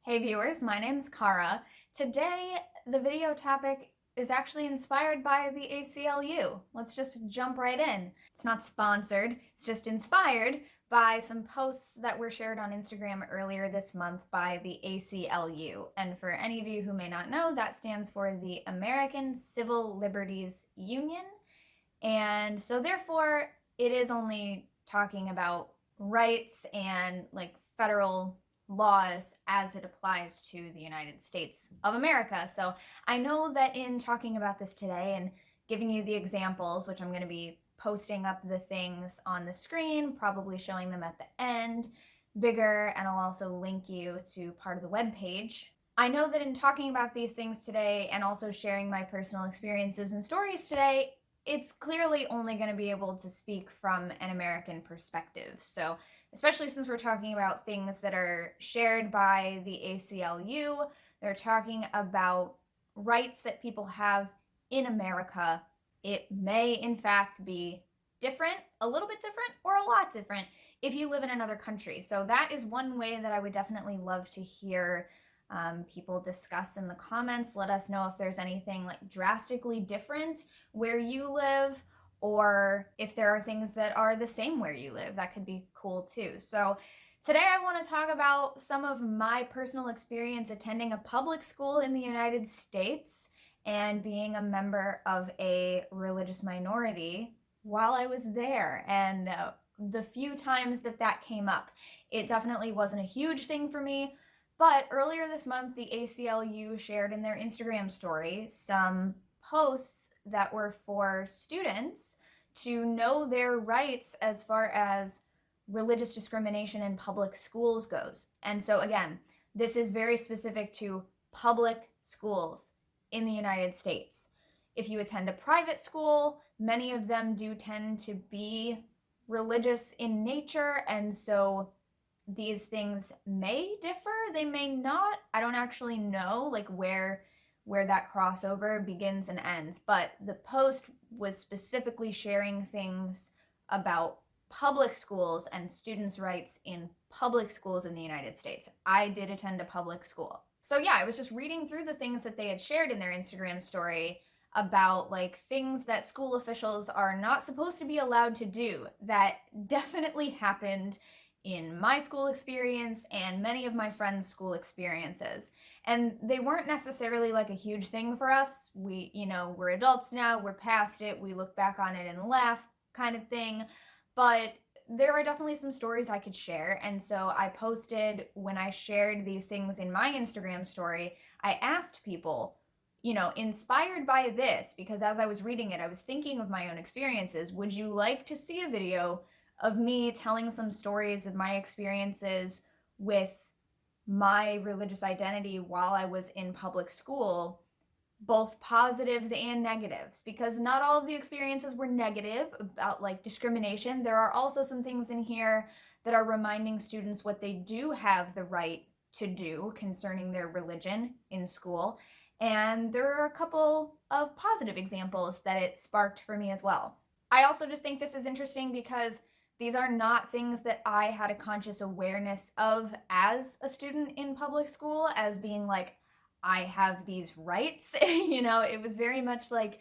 Hey viewers, my name's Cara. Today, the video topic is actually inspired by the ACLU. Let's just jump right in. It's not sponsored, it's just inspired by some posts that were shared on Instagram earlier this month by the ACLU. And for any of you who may not know, that stands for the American Civil Liberties Union. And so therefore, it is only talking about rights and like federal laws as it applies to the United States of America. So I know that in talking about this today and giving you the examples, which I'm going to be posting up the things on the screen, probably showing them at the end bigger, and I'll also link you to part of the webpage. I know that in talking about these things today and also sharing my personal experiences and stories today, it's clearly only going to be able to speak from an American perspective. So especially since we're talking about things that are shared by the ACLU, they're talking about rights that people have in America. It may in fact be different, a little bit different, or a lot different if you live in another country. So that is one way that I would definitely love to hear people discuss in the comments. Let us know if there's anything like drastically different where you live, or if there are things that are the same where you live. That could be cool too. So today I want to talk about some of my personal experience attending a public school in the United States and being a member of a religious minority while I was there, and the few times that came up. It definitely wasn't a huge thing for me, but earlier this month, the ACLU shared in their Instagram story some posts that were for students to know their rights as far as religious discrimination in public schools goes. And so again, this is very specific to public schools in the United States. If you attend a private school, many of them do tend to be religious in nature, and so these things may differ, they may not. I don't actually know like where that crossover begins and ends, but the post was specifically sharing things about public schools and students' rights in public schools in the United States. I did attend a public school. So yeah, I was just reading through the things that they had shared in their Instagram story about like things that school officials are not supposed to be allowed to do that definitely happened in my school experience and many of my friends' school experiences. And they weren't necessarily like a huge thing for us. We're adults now, we're past it, we look back on it and laugh kind of thing. But there are definitely some stories I could share. And so I posted, when I shared these things in my Instagram story, I asked people, inspired by this, because as I was reading it, I was thinking of my own experiences. Would you like to see a video of me telling some stories of my experiences with my religious identity while I was in public school, both positives and negatives? Because not all of the experiences were negative about like discrimination. There are also some things in here that are reminding students what they do have the right to do concerning their religion in school. And there are a couple of positive examples that it sparked for me as well. I also just think this is interesting because these are not things that I had a conscious awareness of as a student in public school, as being like, I have these rights. It was very much like,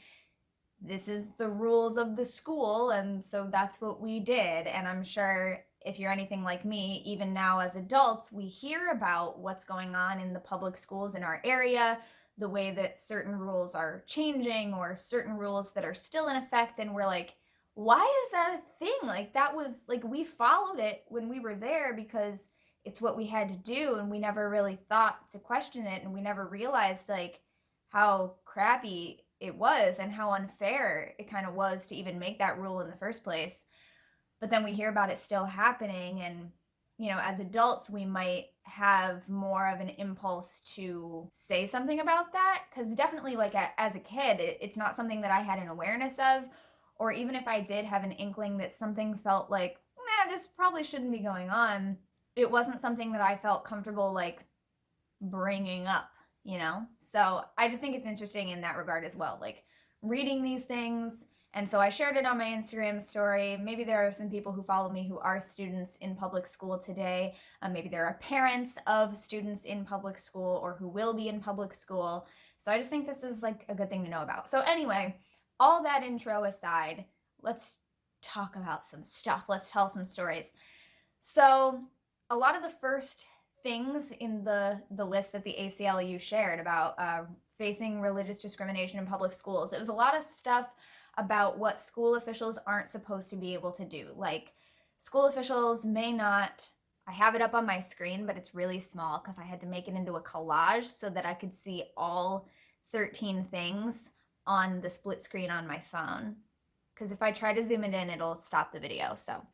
this is the rules of the school, and so that's what we did. And I'm sure if you're anything like me, even now as adults, we hear about what's going on in the public schools in our area, the way that certain rules are changing or certain rules that are still in effect, and we're like, why is that a thing? Like, that was like, we followed it when we were there because it's what we had to do, and we never really thought to question it, and we never realized like how crappy it was and how unfair it kind of was to even make that rule in the first place. But then we hear about it still happening, and as adults, we might have more of an impulse to say something about that, because definitely like as a kid, it's not something that I had an awareness of, or even if I did have an inkling that something felt like, this probably shouldn't be going on, it wasn't something that I felt comfortable like bringing up, So I just think it's interesting in that regard as well, like reading these things And so I shared it on my Instagram story. Maybe there are some people who follow me who are students in public school today. Maybe there are parents of students in public school or who will be in public school. So I just think this is like a good thing to know about. So anyway, all that intro aside, let's talk about some stuff. Let's tell some stories. So a lot of the first things in the list that the ACLU shared about facing religious discrimination in public schools, it was a lot of stuff about what school officials aren't supposed to be able to do. Like, school officials may not, I have it up on my screen, but it's really small because I had to make it into a collage so that I could see all 13 things on the split screen on my phone. Because if I try to zoom it in, it'll stop the video. So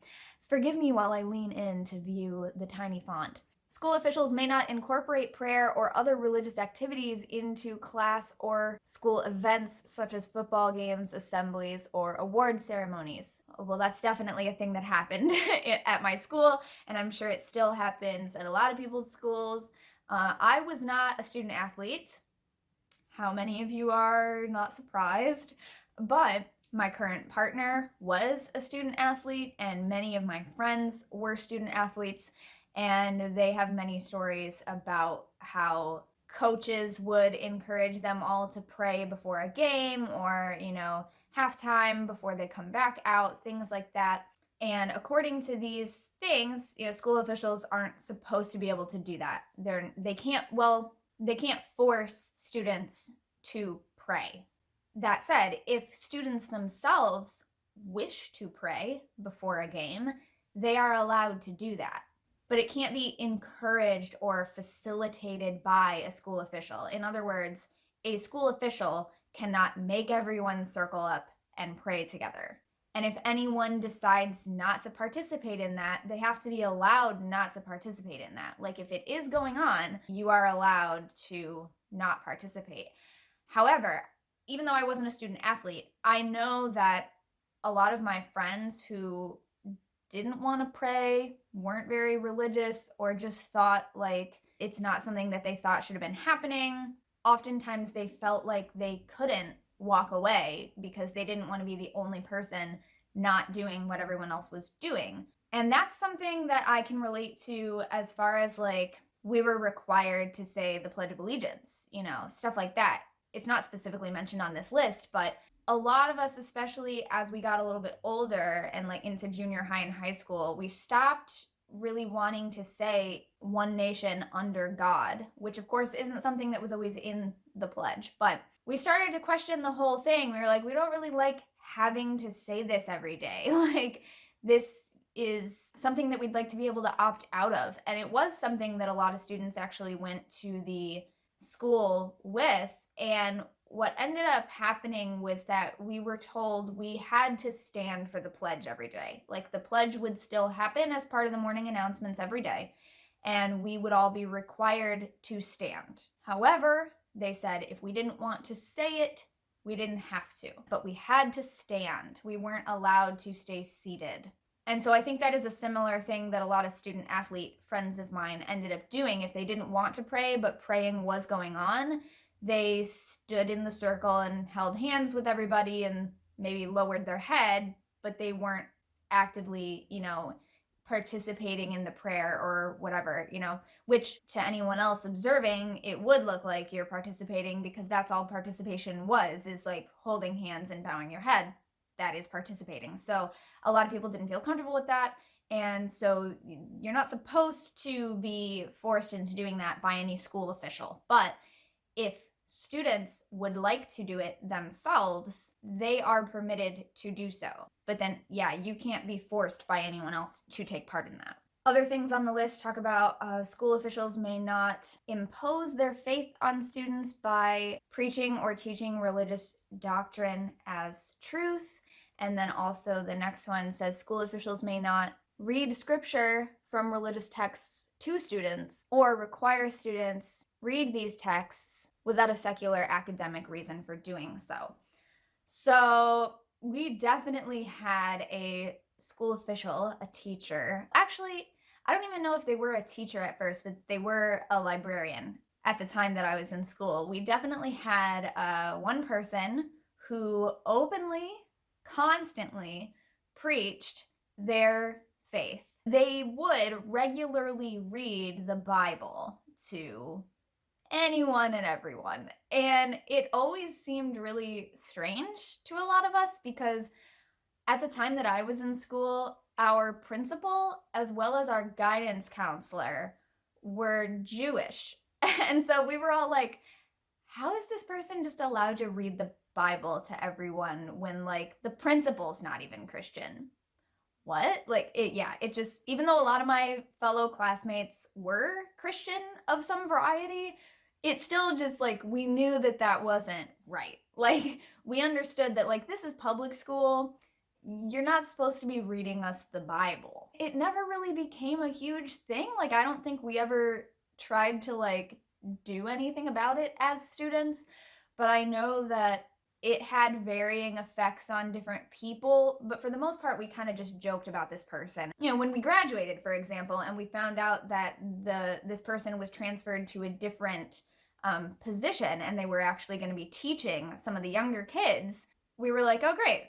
forgive me while I lean in to view the tiny font. School officials may not incorporate prayer or other religious activities into class or school events such as football games, assemblies, or award ceremonies. Well, that's definitely a thing that happened at my school, and I'm sure it still happens at a lot of people's schools. I was not a student athlete. How many of you are not surprised? But my current partner was a student athlete, and many of my friends were student athletes. And they have many stories about how coaches would encourage them all to pray before a game or, halftime before they come back out, things like that. And according to these things, school officials aren't supposed to be able to do that. They can't force students to pray. That said, if students themselves wish to pray before a game, they are allowed to do that. But it can't be encouraged or facilitated by a school official. In other words, a school official cannot make everyone circle up and pray together. And if anyone decides not to participate in that, they have to be allowed not to participate in that. Like, if it is going on, you are allowed to not participate. However, even though I wasn't a student athlete, I know that a lot of my friends who didn't want to pray, weren't very religious, or just thought like it's not something that they thought should have been happening. Oftentimes they felt like they couldn't walk away because they didn't want to be the only person not doing what everyone else was doing. And that's something that I can relate to as far as like we were required to say the Pledge of Allegiance, stuff like that. It's not specifically mentioned on this list, but a lot of us, especially as we got a little bit older and like into junior high and high school, we stopped really wanting to say one nation under God, which of course isn't something that was always in the pledge, but we started to question the whole thing. We were like, we don't really like having to say this every day. Like, this is something that we'd like to be able to opt out of. And it was something that a lot of students actually went to the school with. And what ended up happening was that we were told we had to stand for the pledge every day. Like, the pledge would still happen as part of the morning announcements every day, and we would all be required to stand. However, they said if we didn't want to say it, we didn't have to, but we had to stand. We weren't allowed to stay seated. And so I think that is a similar thing that a lot of student athlete friends of mine ended up doing. If they didn't want to pray, but praying was going on, they stood in the circle and held hands with everybody and maybe lowered their head, but they weren't actively, participating in the prayer or whatever, which to anyone else observing, it would look like you're participating because that's all participation was, is like holding hands and bowing your head. That is participating. So a lot of people didn't feel comfortable with that. And so you're not supposed to be forced into doing that by any school official. But if students would like to do it themselves, they are permitted to do so. But then, you can't be forced by anyone else to take part in that. Other things on the list talk about school officials may not impose their faith on students by preaching or teaching religious doctrine as truth. And then also the next one says school officials may not read scripture from religious texts to students or require students read these texts without a secular academic reason for doing so. So we definitely had a school official, a teacher. Actually, I don't even know if they were a teacher at first, but they were a librarian at the time that I was in school. We definitely had one person who openly constantly preached their faith. They would regularly read the Bible to anyone and everyone. And it always seemed really strange to a lot of us because at the time that I was in school, our principal as well as our guidance counselor were Jewish. And so we were all like, how is this person just allowed to read the Bible to everyone when like the principal's not even Christian? What? Like it just, even though a lot of my fellow classmates were Christian of some variety, it still just like, we knew that that wasn't right. Like we understood that like, this is public school. You're not supposed to be reading us the Bible. It never really became a huge thing. Like, I don't think we ever tried to like do anything about it as students, but I know that it had varying effects on different people, but for the most part, we kind of just joked about this person. You know, when we graduated, for example, and we found out that this person was transferred to a different position and they were actually going to be teaching some of the younger kids, we were like, oh, great.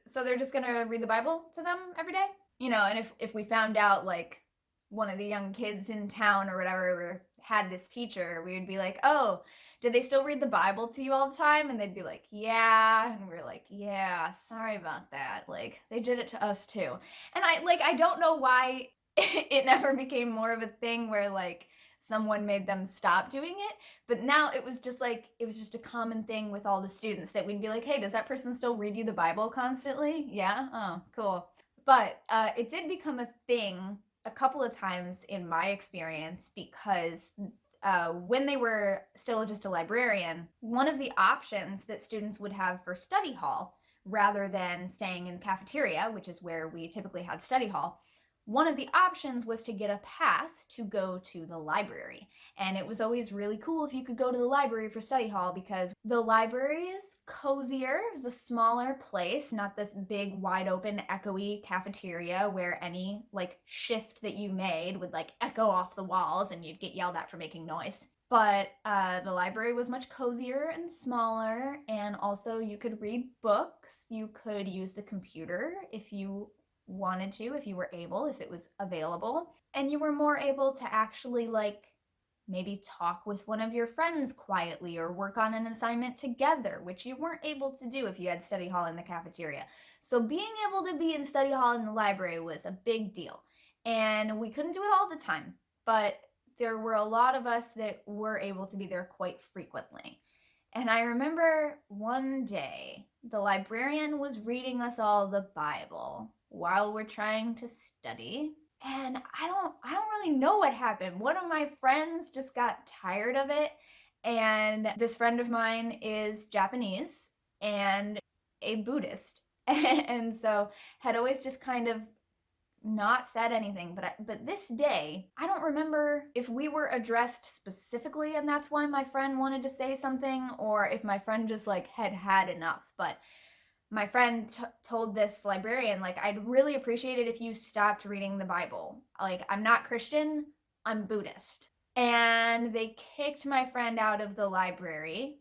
So they're just gonna read the Bible to them every day? You know, and if we found out like one of the young kids in town or whatever had this teacher, we would be like, oh, did they still read the Bible to you all the time? And they'd be like, yeah. And we're like, yeah, sorry about that. Like, they did it to us too. And I don't know why it never became more of a thing where like someone made them stop doing it. But now it was just a common thing with all the students that we'd be like, hey, does that person still read you the Bible constantly? Yeah? Oh, cool. But it did become a thing a couple of times in my experience because when they were still just a librarian, one of the options that students would have for study hall, rather than staying in the cafeteria, which is where we typically had study hall, one of the options was to get a pass to go to the library. And it was always really cool if you could go to the library for study hall because the library is cozier, it's a smaller place, not this big, wide open, echoey cafeteria where any like shift that you made would like echo off the walls and you'd get yelled at for making noise. But the library was much cozier and smaller, and also you could read books, you could use the computer if you wanted to, if you were able, if it was available, and you were more able to actually like maybe talk with one of your friends quietly or work on an assignment together, which you weren't able to do if you had study hall in the cafeteria. So being able to be in study hall in the library was a big deal, and we couldn't do it all the time, but there were a lot of us that were able to be there quite frequently. And I remember one day the librarian was reading us all the Bible while we're trying to study. And I don't really know what happened. One of my friends just got tired of it. And this friend of mine is Japanese and a Buddhist. And so had always just kind of not said anything, but this day, I don't remember if we were addressed specifically and that's why my friend wanted to say something, or if my friend just like had enough. But my friend told this librarian, like, I'd really appreciate it if you stopped reading the Bible. Like, I'm not Christian, I'm Buddhist. And they kicked my friend out of the library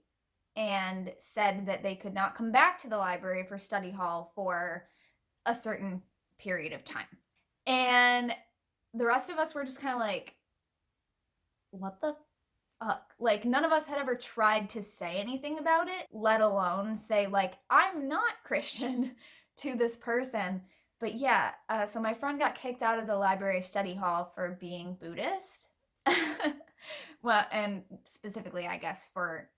and said that they could not come back to the library for study hall for a certain period of time. And the rest of us were just kind of like, what the fuck? Like, none of us had ever tried to say anything about it, let alone say, like, I'm not Christian to this person. But yeah, so my friend got kicked out of the library study hall for being Buddhist. Well, and specifically, I guess, for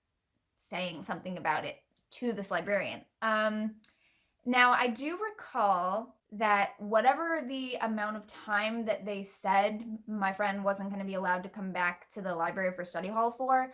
saying something about it to this librarian. Now, I do recall that whatever the amount of time that they said my friend wasn't going to be allowed to come back to the library for study hall for,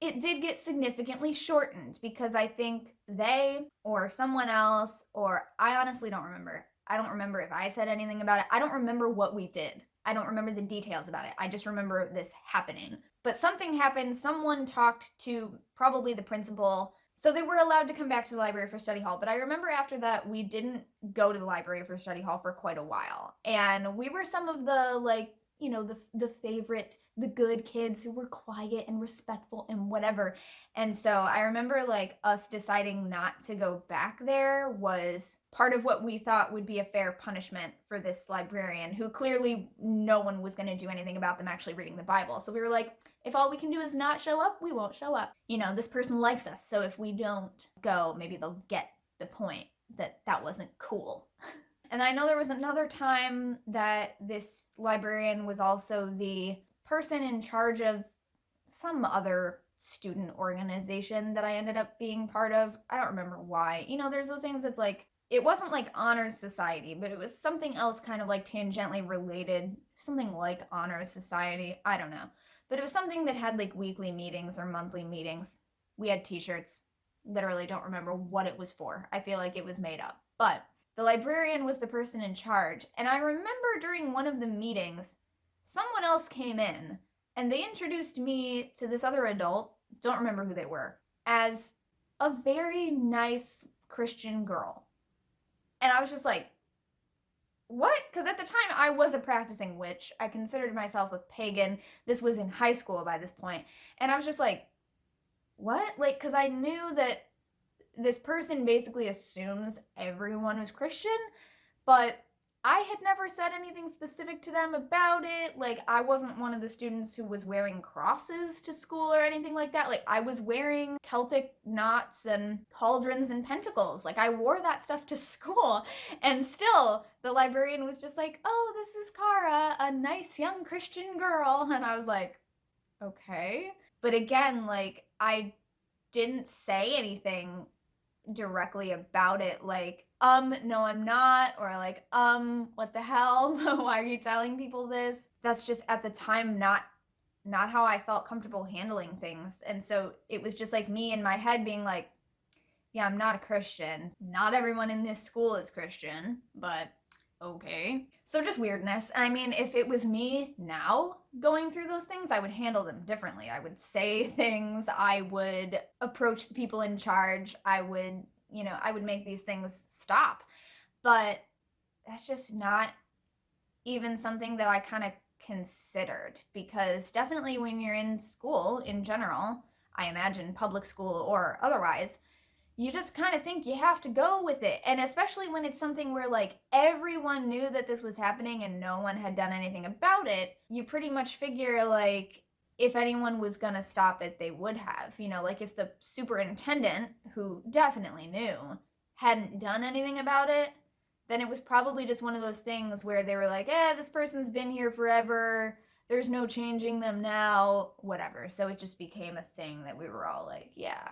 it did get significantly shortened because I think they or someone else, or I honestly don't remember. I don't remember if I said anything about it. I don't remember what we did. I don't remember the details about it. I just remember this happening. But something happened. Someone talked to probably the principal. So they were allowed to come back to the library for study hall. But I remember after that, we didn't go to the library for study hall for quite a while. And we were some of the, like, you know, the favorite the good kids who were quiet and respectful and whatever. And so I remember like us deciding not to go back there was part of what we thought would be a fair punishment for this librarian, who clearly no one was going to do anything about them actually reading the Bible. So we were like, if all we can do is not show up, we won't show up. You know, this person likes us, so if we don't go, maybe they'll get the point that that wasn't cool. And I know there was another time that this librarian was also the person in charge of some other student organization that I ended up being part of. I don't remember why. You know, there's those things that's like, it wasn't like honors society, but it was something else kind of like tangentially related, something like honors society. I don't know. But it was something that had like weekly meetings or monthly meetings. We had t-shirts. Literally don't remember what it was for. I feel like it was made up. But the librarian was the person in charge. And I remember during one of the meetings, someone else came in and they introduced me to this other adult, don't remember who they were, as a very nice Christian girl. And I was just like, what? Because at the time I was a practicing witch. I considered myself a pagan. This was in high school by this point. And I was just like, what? Like, because I knew that this person basically assumes everyone was Christian, but I had never said anything specific to them about it. Like, I wasn't one of the students who was wearing crosses to school or anything like that. Like, I was wearing Celtic knots and cauldrons and pentacles. Like, I wore that stuff to school. And still, the librarian was just like, oh, this is Cara, a nice young Christian girl. And I was like, okay. But again, like, I didn't say anything directly about it, like, no, I'm not, or like, what the hell? Why are you telling people this? That's just at the time not how I felt comfortable handling things. And so it was just like me in my head being like, yeah, I'm not a Christian. Not everyone in this school is Christian, but okay. So just weirdness. I mean, if it was me now going through those things, I would handle them differently. I would say things, I would approach the people in charge, I would make these things stop. But that's just not even something that I kind of considered, because definitely when you're in school in general, I imagine public school or otherwise, you just kind of think you have to go with it. And especially when it's something where like everyone knew that this was happening and no one had done anything about it, you pretty much figure like if anyone was gonna stop it, they would have. You know, like if the superintendent, who definitely knew, hadn't done anything about it, then it was probably just one of those things where they were like, this person's been here forever, there's no changing them now, whatever. So it just became a thing that we were all like, yeah,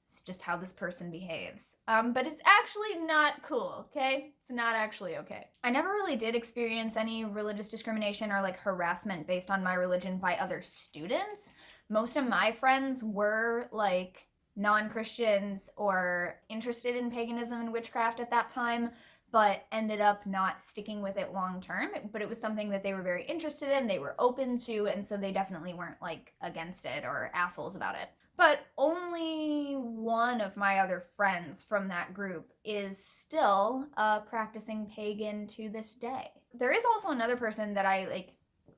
it's just how this person behaves. But it's actually not cool, okay? It's not actually okay. I never really did experience any religious discrimination or like harassment based on my religion by other students. Most of my friends were like non-Christians or interested in paganism and witchcraft at that time, but ended up not sticking with it long term. But it was something that they were very interested in, they were open to, and so they definitely weren't like against it or assholes about it. But only one of my other friends from that group is still a practicing pagan to this day. There is also another person that I like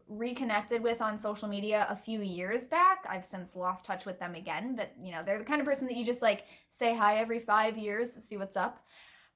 reconnected with on social media a few years back. I've since lost touch with them again, but you know, they're the kind of person that you just like say hi every 5 years to see what's up.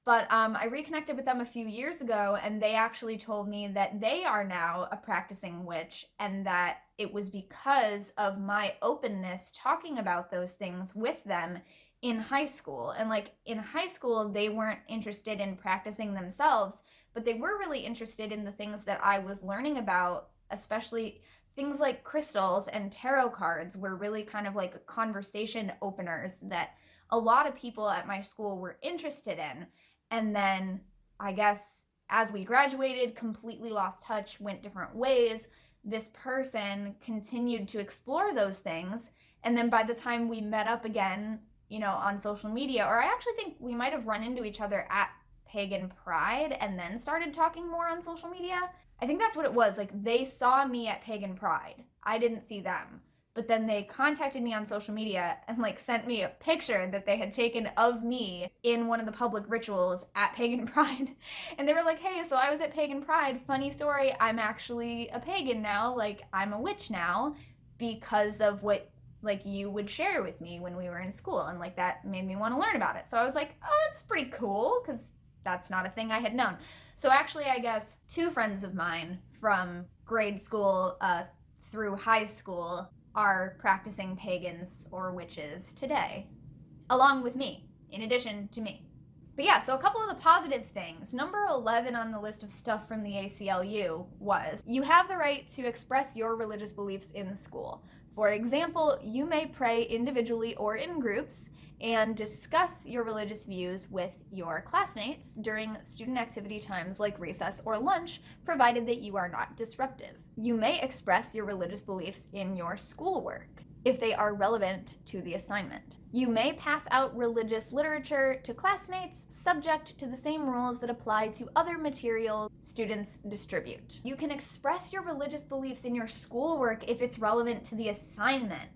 But I reconnected with them a few years ago, and they actually told me that they are now a practicing witch, and that it was because of my openness talking about those things with them in high school. And like in high school, they weren't interested in practicing themselves, but they were really interested in the things that I was learning about, especially things like crystals and tarot cards were really kind of like conversation openers that a lot of people at my school were interested in. And then I guess as we graduated, completely lost touch, went different ways. This person continued to explore those things. And then by the time we met up again, you know, on social media, or I actually think we might have run into each other at Pagan Pride and then started talking more on social media. I think that's what it was. Like they saw me at Pagan Pride. I didn't see them. but then they contacted me on social media and like sent me a picture that they had taken of me in one of the public rituals at Pagan Pride. And they were like, hey, so I was at Pagan Pride, funny story, I'm actually a pagan now, like I'm a witch now because of what like you would share with me when we were in school, and like that made me want to learn about it. So I was like, oh, that's pretty cool, because that's not a thing I had known. So actually, I guess 2 friends of mine from grade school through high school are practicing pagans or witches today, along with me, in addition to me. But yeah, so a couple of the positive things. Number 11 on the list of stuff from the ACLU was, you have the right to express your religious beliefs in school. For example, you may pray individually or in groups and discuss your religious views with your classmates during student activity times like recess or lunch, provided that you are not disruptive. You may express your religious beliefs in your schoolwork if they are relevant to the assignment. You may pass out religious literature to classmates subject to the same rules that apply to other material students distribute. You can express your religious beliefs in your schoolwork if it's relevant to the assignment.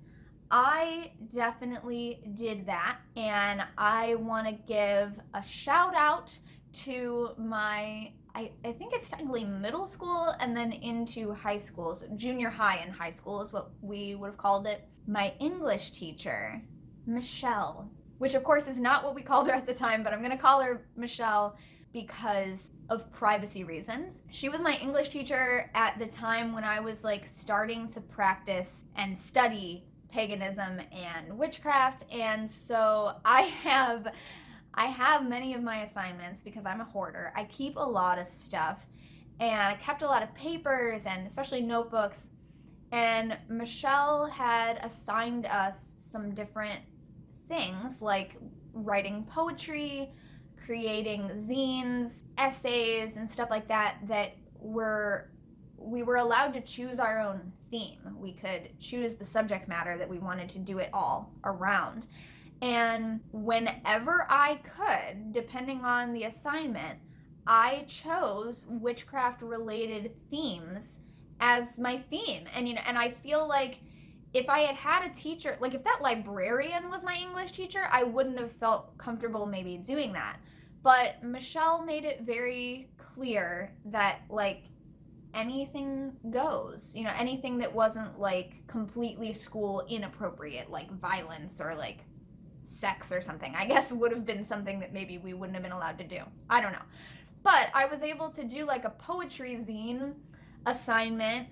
I definitely did that, and I want to give a shout out to my, I think it's technically middle school and then into high school, so junior high and high school is what we would have called it. My English teacher, Michelle, which of course is not what we called her at the time, but I'm going to call her Michelle because of privacy reasons. She was my English teacher at the time when I was like starting to practice and study paganism and witchcraft, and so I have many of my assignments because I'm a hoarder. I keep a lot of stuff, and I kept a lot of papers and especially notebooks, and Michelle had assigned us some different things like writing poetry, creating zines, essays, and stuff like that we were allowed to choose our own theme. We could choose the subject matter that we wanted to do it all around. And whenever I could, depending on the assignment, I chose witchcraft related themes as my theme. And and I feel like if I had a teacher, like if that librarian was my English teacher, I wouldn't have felt comfortable maybe doing that. But Michelle made it very clear that like anything goes, anything that wasn't like completely school inappropriate, like violence or like sex or something, I guess would have been something that maybe we wouldn't have been allowed to do. I don't know. But I was able to do like a poetry zine assignment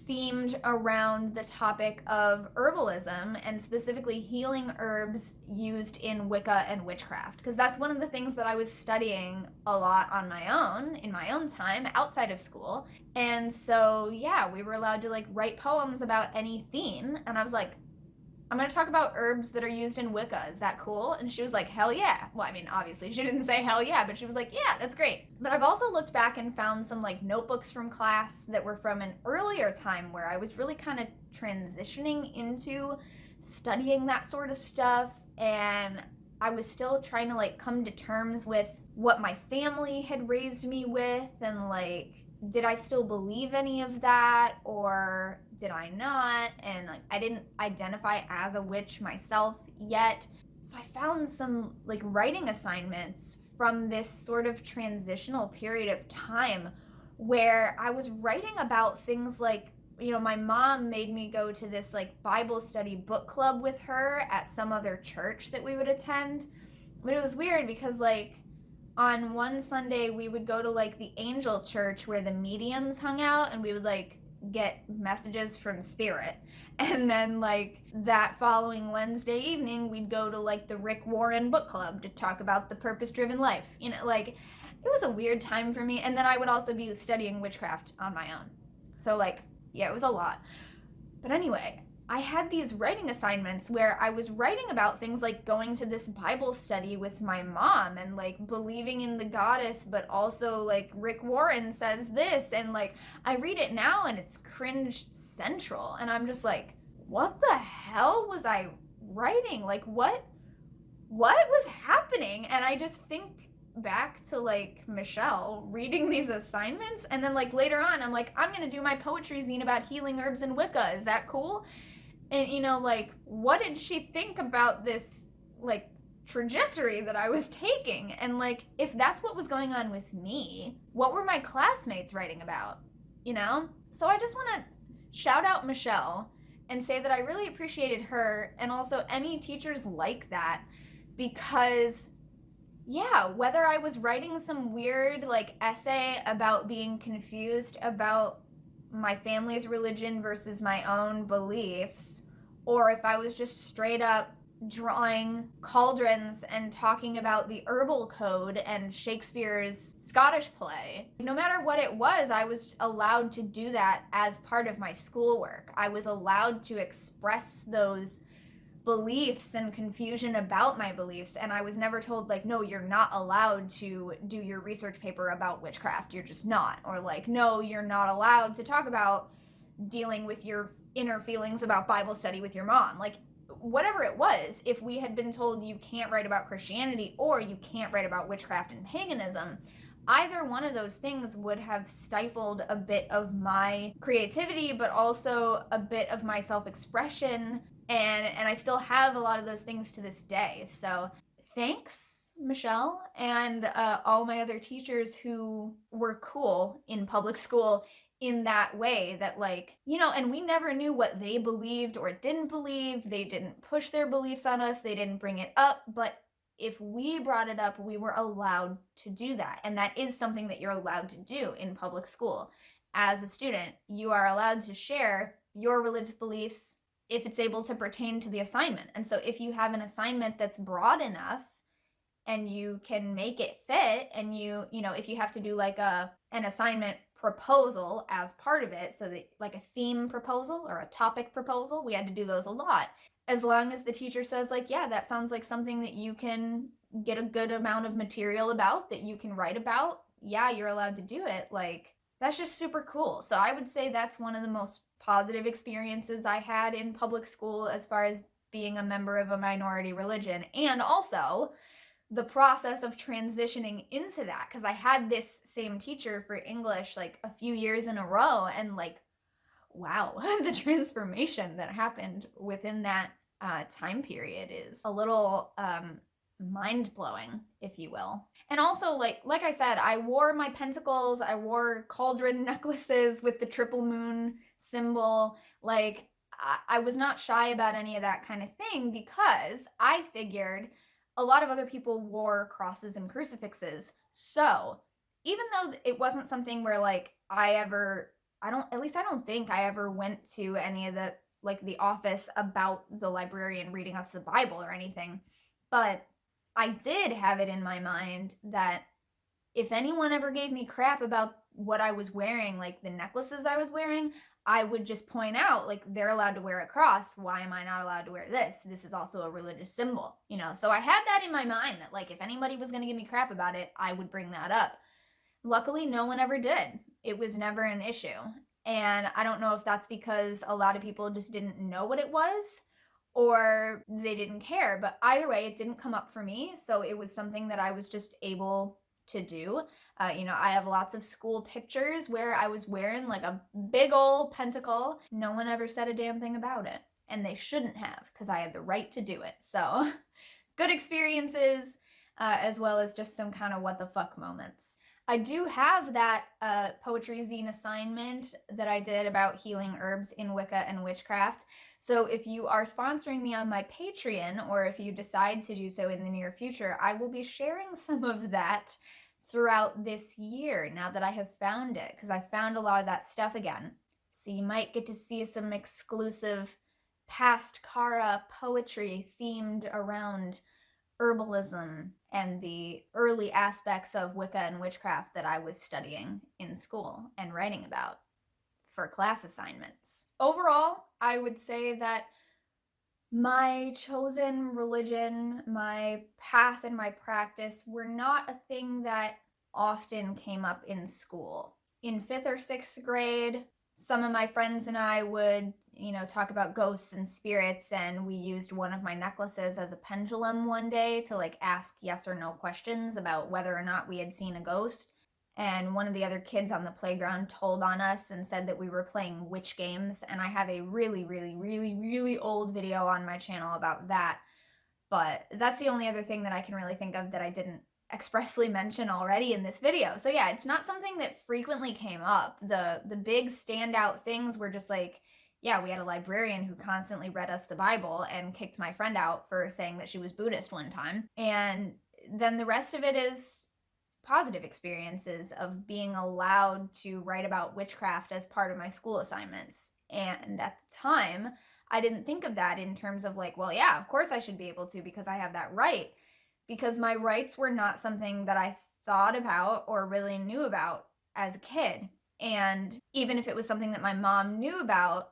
themed around the topic of herbalism and specifically healing herbs used in Wicca and witchcraft, because that's one of the things that I was studying a lot on my own in my own time outside of school. And so yeah, we were allowed to like write poems about any theme, and I was like, I'm going to talk about herbs that are used in Wicca. Is that cool? And she was like, hell yeah. Well, I mean, obviously she didn't say hell yeah, but she was like, yeah, that's great. But I've also looked back and found some like notebooks from class that were from an earlier time where I was really kind of transitioning into studying that sort of stuff. And I was still trying to like come to terms with what my family had raised me with, and like, did I still believe any of that or did I not? And like, I didn't identify as a witch myself yet. So I found some like writing assignments from this sort of transitional period of time where I was writing about things like, my mom made me go to this like Bible study book club with her at some other church that we would attend. But it was weird because like, on one Sunday, we would go to like the angel church where the mediums hung out, and we would like get messages from spirit. And then like that following Wednesday evening, we'd go to like the Rick Warren book club to talk about the purpose-driven life. Like it was a weird time for me. And then I would also be studying witchcraft on my own. So like, yeah, it was a lot. But anyway, I had these writing assignments where I was writing about things like going to this Bible study with my mom and like believing in the goddess, but also like Rick Warren says this, and like I read it now and it's cringe central, and I'm just like, what the hell was I writing? Like what was happening? And I just think back to like Michelle reading these assignments, and then like later on I'm like, I'm gonna do my poetry zine about healing herbs and Wicca. Is that cool? And, you know, like, what did she think about this, like, trajectory that I was taking? And, like, if that's what was going on with me, what were my classmates writing about? You know? So I just want to shout out Michelle and say that I really appreciated her and also any teachers like that, because yeah, whether I was writing some weird like essay about being confused about my family's religion versus my own beliefs, or if I was just straight up drawing cauldrons and talking about the herbal code and Shakespeare's Scottish play. No matter what it was, I was allowed to do that as part of my schoolwork. I was allowed to express those beliefs and confusion about my beliefs, and I was never told like, no, you're not allowed to do your research paper about witchcraft, you're just not, or like, no, you're not allowed to talk about dealing with your inner feelings about Bible study with your mom. Like, whatever it was, if we had been told you can't write about Christianity or you can't write about witchcraft and paganism, either one of those things would have stifled a bit of my creativity, but also a bit of my self-expression. And I still have a lot of those things to this day. So thanks, Michelle, and all my other teachers who were cool in public school in that way, that like, you know, and we never knew what they believed or didn't believe. They didn't push their beliefs on us. They didn't bring it up. But if we brought it up, we were allowed to do that. And that is something that you're allowed to do in public school. As a student, you are allowed to share your religious beliefs if it's able to pertain to the assignment. And so if you have an assignment that's broad enough and you can make it fit, and you know, if you have to do like an assignment proposal as part of it, so that like a theme proposal or a topic proposal, we had to do those a lot. As long as the teacher says like, yeah, that sounds like something that you can get a good amount of material about, that you can write about, yeah, you're allowed to do it. Like, that's just super cool. So I would say that's one of the most positive experiences I had in public school as far as being a member of a minority religion, and also the process of transitioning into that, because I had this same teacher for English like a few years in a row, and like, wow, the transformation that happened within that time period is a little mind-blowing, if you will. And also, like I said, I wore my pentacles, I wore cauldron necklaces with the triple moon symbol. Like, I was not shy about any of that kind of thing, because I figured a lot of other people wore crosses and crucifixes. So even though it wasn't something where like I don't think I ever went to any of the like the office about the librarian reading us the Bible or anything, but I did have it in my mind that if anyone ever gave me crap about what I was wearing, like the necklaces I was wearing, I would just point out, like, they're allowed to wear a cross. Why am I not allowed to wear this? This is also a religious symbol, you know? So I had that in my mind that, like, if anybody was going to give me crap about it, I would bring that up. Luckily, no one ever did. It was never an issue. And I don't know if that's because a lot of people just didn't know what it was, or they didn't care, but either way, it didn't come up for me. So it was something that I was just able to do. You know, I have lots of school pictures where I was wearing like a big old pentacle. No one ever said a damn thing about it, and they shouldn't have, because I had the right to do it. So good experiences, as well as just some kind of what the fuck moments. I do have that poetry zine assignment that I did about healing herbs in Wicca and witchcraft. So if you are sponsoring me on my Patreon, or if you decide to do so in the near future, I will be sharing some of that throughout this year, now that I have found it, because I found a lot of that stuff again. So you might get to see some exclusive past Cara poetry themed around herbalism and the early aspects of Wicca and witchcraft that I was studying in school and writing about for class assignments. Overall, I would say that my chosen religion, my path, and my practice were not a thing that often came up in school. In 5th or 6th grade, some of my friends and I would, you know, talk about ghosts and spirits, and we used one of my necklaces as a pendulum one day to like ask yes or no questions about whether or not we had seen a ghost. and one of the other kids on the playground told on us and said that we were playing witch games, and I have a really old video on my channel about that. But that's the only other thing that I can really think of that I didn't expressly mention already in this video. So yeah, it's not something that frequently came up. The big standout things were just like, yeah, we had a librarian who constantly read us the Bible and kicked my friend out for saying that she was Buddhist one time. And then the rest of it is positive experiences of being allowed to write about witchcraft as part of my school assignments. And at the time, I didn't think of that in terms of like, well, yeah, of course I should be able to because I have that right. Because my rights were not something that I thought about or really knew about as a kid. And even if it was something that my mom knew about,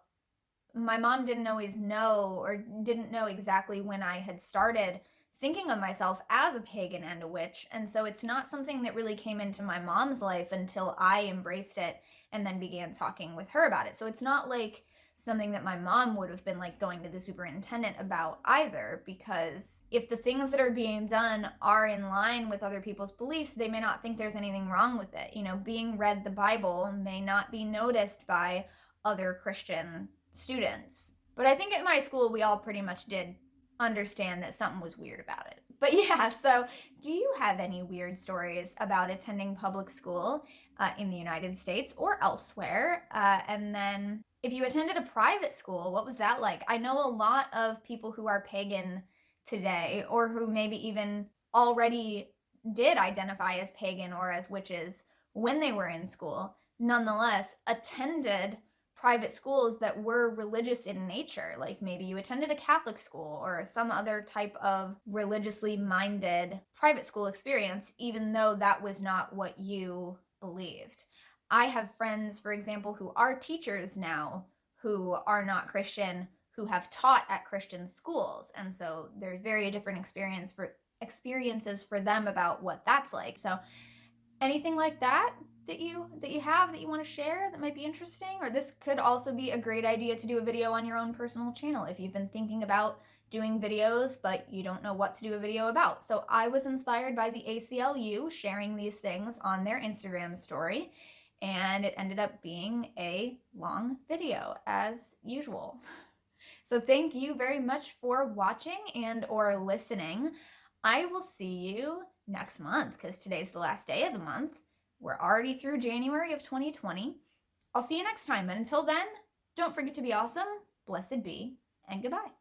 my mom didn't always know or didn't know exactly when I had started thinking of myself as a pagan and a witch. And so it's not something that really came into my mom's life until I embraced it and then began talking with her about it. So it's not like something that my mom would have been like going to the superintendent about either, because if the things that are being done are in line with other people's beliefs, they may not think there's anything wrong with it. You know, being read the Bible may not be noticed by other Christian students. But I think at my school, we all pretty much did understand that something was weird about it. But yeah, so do you have any weird stories about attending public school in the United States or elsewhere? And then if you attended a private school, what was that like? I know a lot of people who are pagan today, or who maybe even already did identify as pagan or as witches when they were in school, nonetheless attended private schools that were religious in nature. Like maybe you attended a Catholic school or some other type of religiously minded private school experience, even though that was not what you believed. I have friends, for example, who are teachers now who are not Christian, who have taught at Christian schools. And so there's very different experiences for them about what that's like. So anything like that you have that you want to share that might be interesting? Or this could also be a great idea to do a video on your own personal channel if you've been thinking about doing videos but you don't know what to do a video about. So I was inspired by the ACLU sharing these things on their Instagram story, and it ended up being a long video as usual. So thank you very much for watching and or listening. I will see you next month because today's the last day of the month. We're already through January of 2020. I'll see you next time, and until then, don't forget to be awesome, blessed be, and goodbye.